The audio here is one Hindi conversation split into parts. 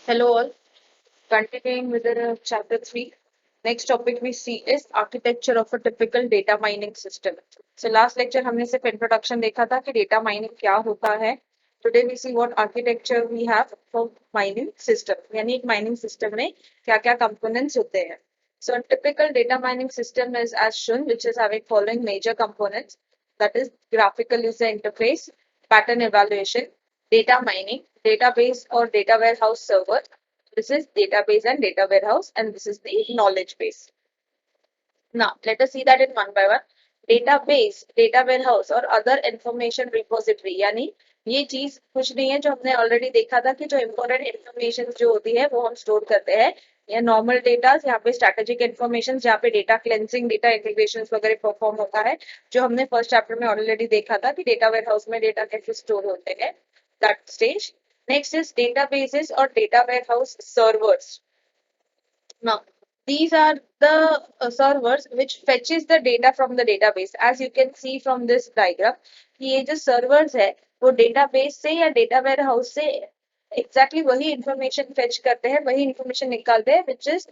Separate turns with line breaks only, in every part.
Hello all, continuing with the chapter 3. Next topic we see is architecture of a typical data mining system. So last lecture हमने सिर्फ introduction देखा था कि data mining क्या होता है. Today we see what architecture we have for mining system. यानी एक mining system में क्या क्या components होते हैं. So a typical data mining system is as shown, which is having following major components. That is graphical user interface, pattern evaluation, data mining, database or data warehouse server. This is database and data warehouse, and this is the knowledge base. Now, let us see that in one by one. Database, data warehouse और other information repository यानी ये चीज कुछ नहीं है जो हमने ऑलरेडी देखा था कि जो इम्पोर्टेंट इन्फॉर्मेशन जो होती है वो हम स्टोर करते हैं या नॉर्मल डेटा यहाँ पे स्ट्रेटेजिक इन्फॉर्मेशन जहाँ पे डेटा क्लेंसिंग डेटा इंटीग्रेशन वगैरह परफॉर्म होता है जो हमने फर्स्ट चैप्टर में ऑलरेडी देखा था कि डेटा वेयर हाउस में डेटा कैसे स्टोर होते हैं that stage. Next is databases और data warehouse servers. Now, these are the servers which fetches the data from the database. As you can see from this diagram, कि ये जो servers है वो database से या data warehouse से exactly वही information fetch करते हैं, वही information निकालते हैं, which is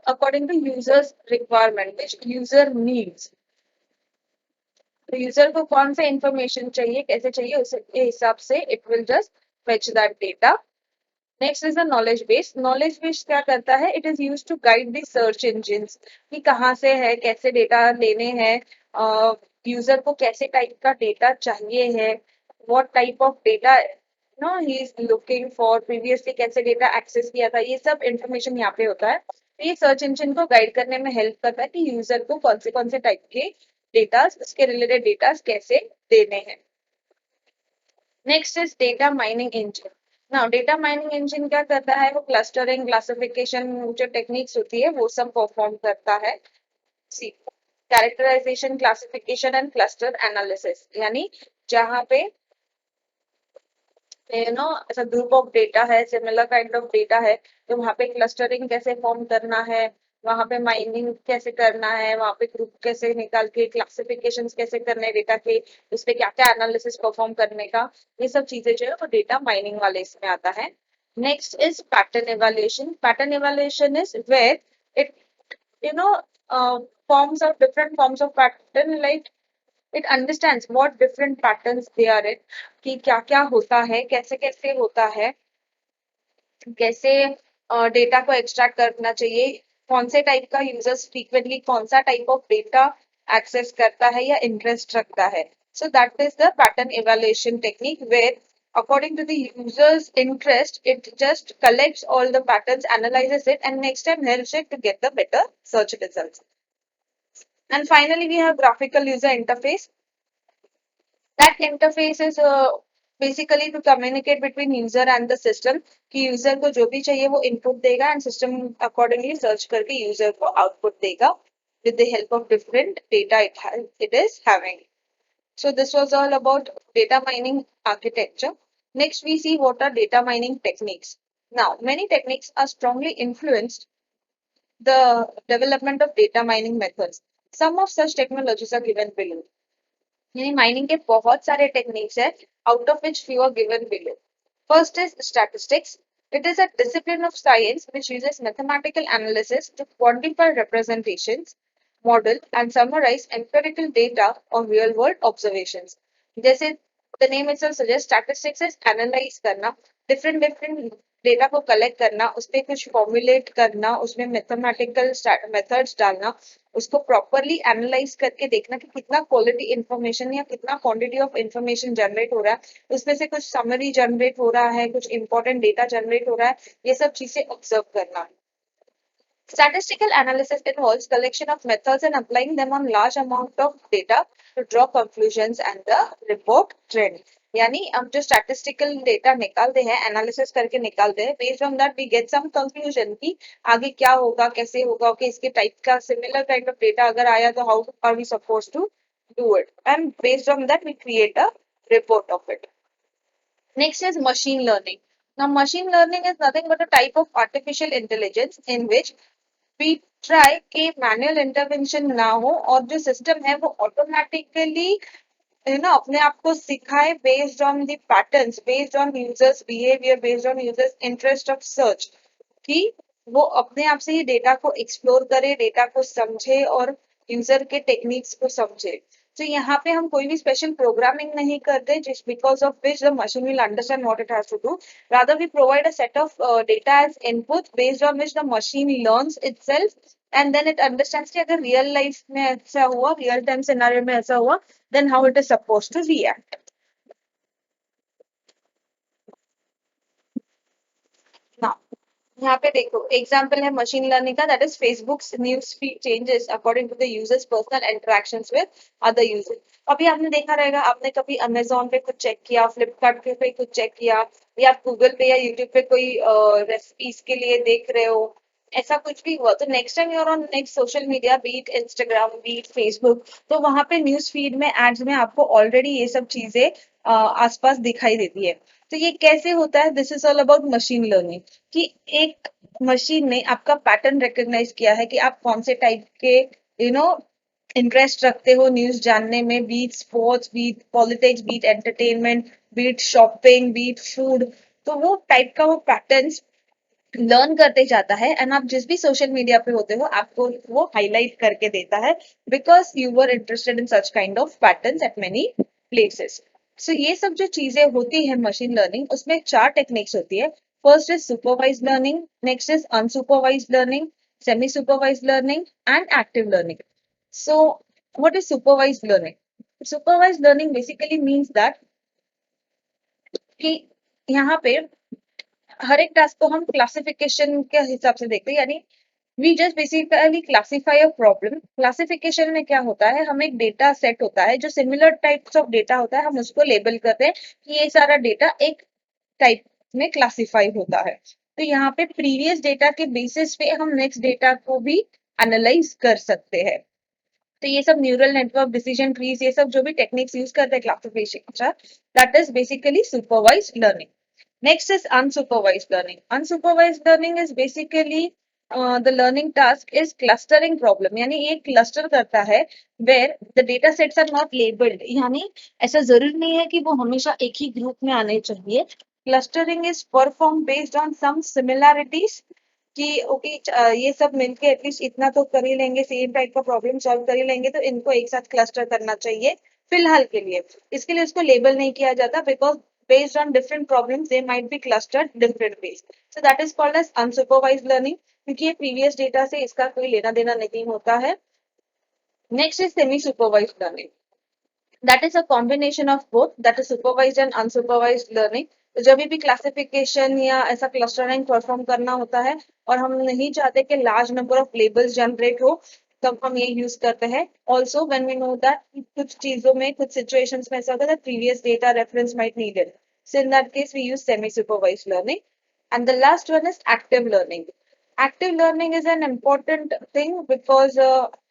according to user's requirement, which user needs. तो यूजर को कौन सा इंफॉर्मेशन चाहिए कैसे चाहिए उसके हिसाब से it will just fetch that data. Next is the knowledge base. Knowledge base क्या करता है? It is use to guide the search engine कि कहाँ से है कैसे डेटा लेने हैं यूजर को कैसे टाइप का डेटा चाहिए है what type of data know he is looking for previously कैसे डेटा एक्सेस किया था ये सब इंफॉर्मेशन यहाँ पे होता है. तो ये सर्च इंजिन को गाइड करने में हेल्प करता है कि यूजर को कौन से टाइप के डेटा उसके रिलेटेड डेटा कैसे देने हैं. Next is data mining engine. Now data mining engine क्या करता है? वो क्लस्टरिंग क्लासिफिकेशन जो टेक्निक्स होती है वो सब परफॉर्म करता है. C characterisation classification and cluster analysis यानी जहाँ पे ऐसा ग्रुप ऑफ डेटा है सिमिलर काइंड ऑफ डेटा है तो वहाँ पे क्लस्टरिंग कैसे फॉर्म करना है वहाँ पे माइनिंग कैसे करना है वहाँ पे ग्रुप कैसे निकाल के क्लासिफिकेशंस कैसे करने डेटा के उस पे क्या क्या एनालिसिस परफॉर्म करने का ये सब चीजें जो है वो डेटा माइनिंग वाले इसमें आता है. Next is pattern evaluation. Pattern evaluation is where it you know forms of different forms of pattern like it understands what different patterns they are in कि क्या क्या होता है कैसे कैसे होता है कैसे डेटा को एक्सट्रैक्ट करना चाहिए कौन से टाइप का यूजर्स फ्रीक्वेंटली कौन सा टाइप ऑफ डेटा एक्सेस करता है या इंटरेस्ट रखता है. So that is the pattern evaluation technique where according to the user's interest it just collects all the patterns analyzes it and next time helps it to get the better search results. And finally we have graphical user interface. That interface is basically to communicate between user and the system कि user को जो भी चाहिए वो input देगा and system accordingly search करके user को output देगा with the help of different data it is having. So this was all about data mining architecture. Next we see what are data mining techniques. Now many techniques are strongly influenced the development of data mining methods. Some of such technologies are given below. यानी माइनिंग के बहुत सारे टेक्निक्स है out of which few are given below. First is statistics. It is a discipline of science which uses mathematical analysis to quantify representations, model and summarize empirical data or real world observations. जैसे the name itself suggests statistics is analyze करना different डेटा को कलेक्ट करना उस पर कुछ फॉर्मुलेट करना उसमें मैथमेटिकल मेथड्स डालना उसको प्रॉपरली एनालाइज करके देखना कि कितना क्वालिटी इंफॉर्मेशन या कितना क्वांटिटी ऑफ इंफॉर्मेशन जनरेट हो रहा है उसमें से कुछ समरी जनरेट हो रहा है कुछ इंपॉर्टेंट डेटा जनरेट हो रहा है ये सब चीजें ऑब्जर्व करना. Statistical analysis involves collection of methods and applying them on large amount of data to draw conclusions and the report trend. यानी हम जो statistical data निकालते हैं analysis करके निकालते हैं based on that we get some conclusion कि आगे क्या होगा कैसे होगा कि इसके type का similar kind of data अगर आया तो how are we supposed to do it and based on that we create a report of it. Next is machine learning. Now machine learning is nothing but a type of artificial intelligence in which we try कि मैनुअल इंटरवेंशन ना हो और जो सिस्टम है वो ऑटोमेटिकली अपने आप को सिखाए based on the patterns, based on users behaviour, based on users interest of search, कि वो अपने आप से ही डेटा को एक्सप्लोर करे, डेटा को समझे और यूजर के टेक्निक्स को समझे। तो यहाँ पे हम कोई भी स्पेशल प्रोग्रामिंग नहीं करते जिस because of which the machine will understand what it has to do. Rather we provide a set of data as input based on which the machine learns itself and then it understands कि अगर रियल लाइफ में ऐसा हुआ, रियल टाइम सिनेरियो में ऐसा हुआ, then how it is supposed to react. Now, यहाँ पे देखो एग्जाम्पल है मशीन लर्निंग का, that is Facebook news feed changes according to the users personal interactions with other users. अभी आपने देखा रहेगा, आपने कभी अमेजोन पे कुछ चेक किया, फ्लिपकार्ट पे कुछ चेक किया, या गूगल पे या यूट्यूब पे कोई रेसिपीज के लिए देख रहे हो, ऐसा कुछ भी हुआ, तो next time your on next social media, be it Instagram, be it Facebook, तो वहां पे न्यूज फीड में एड्स में आपको ऑलरेडी ये सब चीजें आसपास दिखाई देती है। तो ये कैसे होता है? This is all about machine learning, कि एक मशीन ने आपका पैटर्न रिकॉग्नाइज किया है कि आप कौन से टाइप के यू नो इंटरेस्ट रखते हो न्यूज जानने में, be it sports, be it politics, be it entertainment, be it shopping, be it food. तो वो टाइप का वो पैटर्न्स लर्न करते जाता है, एंड आप जिस भी सोशल मीडिया पे होते हो आपको वो हाईलाइट करके देता है, because you were interested in such kind of patterns at many places. So ये सब जो चीजें होती है मशीन लर्निंग, उसमें चार टेक्निक्स होती है। First is supervise learning, next is unsupervise learning, semi supervise learning and active learning. So what is supervise learning? Supervise learning basically means that कि यहाँ पे हर एक टास्क को हम क्लासिफिकेशन के हिसाब से देखते हैं, यानी we just basically classify a problem. Classification में क्या होता है, हम एक डेटा सेट होता है जो सिमिलर टाइप्स ऑफ डेटा होता है, हम उसको लेबल करते हैं कि ये सारा डेटा एक टाइप में क्लासिफाई होता है। तो यहाँ पे प्रीवियस डेटा के बेसिस पे हम नेक्स्ट डेटा को भी एनालाइज कर सकते हैं। तो ये सब न्यूरल नेटवर्क, डिसीजन ट्रीज, ये सब जो भी टेक्निक्स यूज करते हैं classification, that is basically supervise learning. Next is unsupervised learning. Unsupervised learning is basically the learning task is clustering problem. यानी ये cluster करता है where the data sets are not labeled. यानी ऐसा जरूरी नहीं है कि वो हमेशा एक ही ग्रुप में आने चाहिए। Clustering is performed based on some similarities, कि ओके ये सब मिलके एटलीस्ट इतना तो कर ही लेंगे, सेम टाइप का प्रॉब्लम सॉल्व कर ही लेंगे, तो इनको एक साथ क्लस्टर करना चाहिए फिलहाल के लिए। इसके लिए उसको लेबल नहीं किया जाता, because based on different problems they might be clustered different ways, so that is called as unsupervised learning, क्योंकि ये previous data से इसका कोई लेना देना नहीं होता है। Next is semi supervised learning, that is a combination of both, that is supervised and unsupervised learning। तो जब भी क्लासिफिकेशन या ऐसा क्लस्टरिंग परफॉर्म करना होता है और हम नहीं चाहते कि large number of labels generate हो, तब हम ये यूज करते हैं। Also when we know that कुछ चीजों में, कुछ सिचुएशंस में ऐसा होता है previous data reference might needed, so in that case we use semi supervised learning। And the last one is active learning. Active learning is an important thing because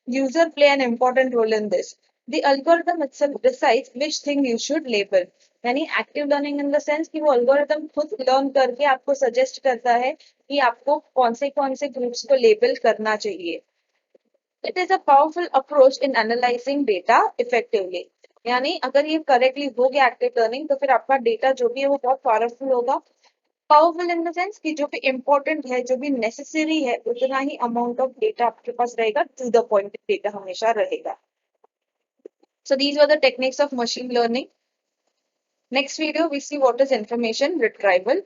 user play an important role in this. The algorithm itself decides which thing you should label. यानी active learning in the sense कि वो अल्गोरिथम खुद लर्न करके आपको सजेस्ट करता है कि आपको कौन से ग्रुप्स को लेबल करना चाहिए। It is a powerful approach in analysing data effectively. यानी अगर ये करेक्टली हो गया एक्टिव लर्निंग, तो फिर आपका डेटा जो भी है वो बहुत पावरफुल होगा। पावरफुल इन द सेंस कि जो भी इंपॉर्टेंट है, जो भी नेसेसरी है, उतना ही अमाउंट ऑफ डेटा आपके पास रहेगा, टू द पॉइंट डेटा हमेशा रहेगा। So these were the techniques of machine learning. Next video we see what is information retrieval.